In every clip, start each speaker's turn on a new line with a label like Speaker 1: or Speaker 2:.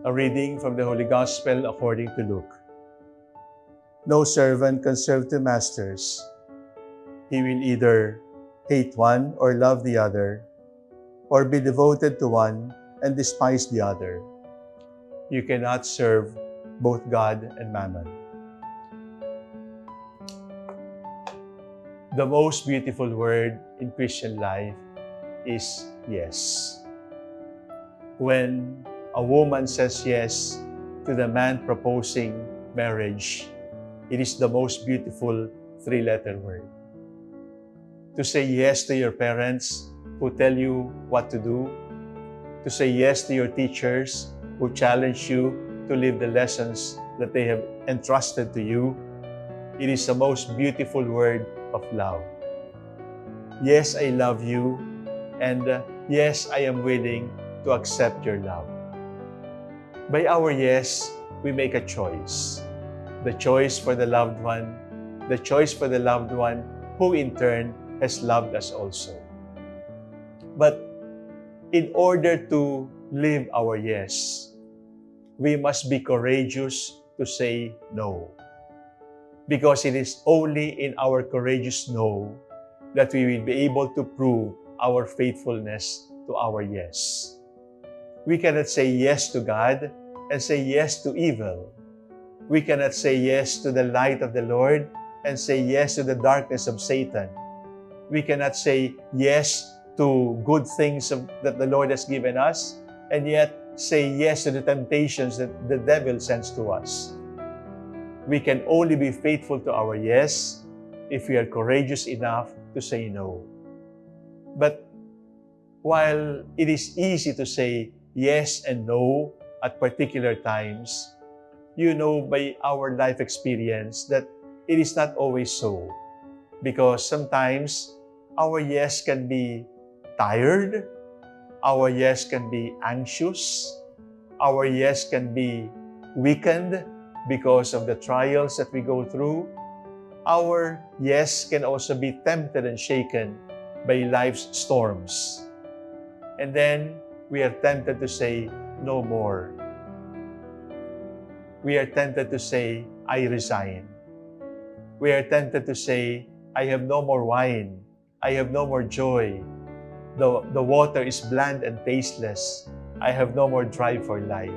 Speaker 1: A reading from the Holy Gospel according to Luke. No servant can serve two masters. He will either hate one or love the other, or be devoted to one and despise the other. You cannot serve both God and Mammon. The most beautiful word in Christian life is yes. When a woman says yes to the man proposing marriage, it is the most beautiful three-letter word. To say yes to your parents who tell you what to do, to say yes to your teachers who challenge you to live the lessons that they have entrusted to you, it is the most beautiful word of love. Yes, I love you, and yes, I am willing to accept your love. By our yes, we make a choice. The choice for the loved one, the choice for the loved one who in turn has loved us also. But in order to live our yes, we must be courageous to say no. Because it is only in our courageous no that we will be able to prove our faithfulness to our yes. We cannot say yes to God and say yes to evil. We cannot say yes to the light of the Lord and say yes to the darkness of Satan. We cannot say yes to good things that the Lord has given us and yet say yes to the temptations that the devil sends to us. We can only be faithful to our yes if we are courageous enough to say no. But while it is easy to say yes and no at particular times, you know by our life experience that it is not always so. Because sometimes our yes can be tired, our yes can be anxious, our yes can be weakened because of the trials that we go through. Our yes can also be tempted and shaken by life's storms. And then we are tempted to say, no more. We are tempted to say, I resign. We are tempted to say, I have no more wine. I have no more joy. The water is bland and tasteless. I have no more drive for life.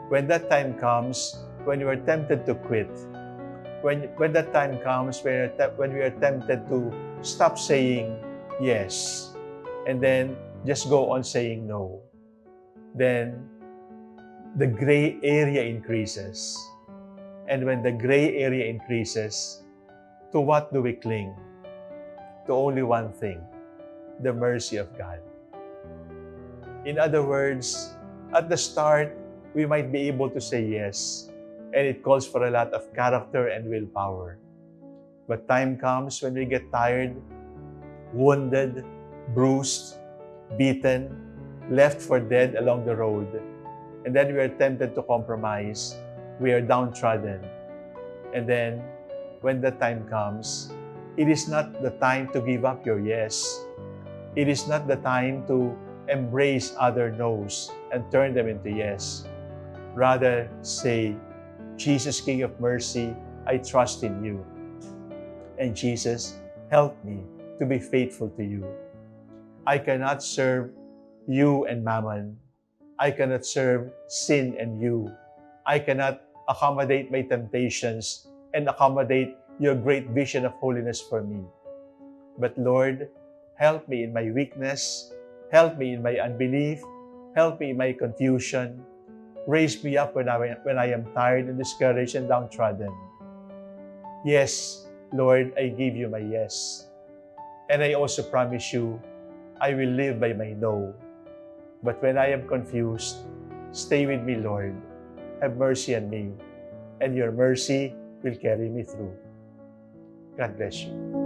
Speaker 1: When that time comes, when you are tempted to quit, when that time comes when we are tempted to stop saying yes and then just go on saying no, then the gray area increases. And when the gray area increases, to what do we cling? To only one thing, the mercy of God. In other words, at the start, we might be able to say yes, and it calls for a lot of character and willpower. But time comes when we get tired, wounded, bruised, beaten, left for dead along the road, and then we are tempted to compromise. We are downtrodden. And then, when the time comes, it is not the time to give up your yes. It is not the time to embrace other no's and turn them into yes. Rather, say, Jesus, King of mercy, I trust in you. And Jesus, help me to be faithful to you. I cannot serve you and Mammon. I cannot serve sin and you. I cannot accommodate my temptations and accommodate your great vision of holiness for me. But Lord, help me in my weakness, help me in my unbelief, help me in my confusion. Raise me up when I am tired and discouraged and downtrodden. Yes, Lord, I give you my yes. And I also promise you, I will live by my no. But when I am confused, stay with me, Lord. Have mercy on me, and your mercy will carry me through. God bless you.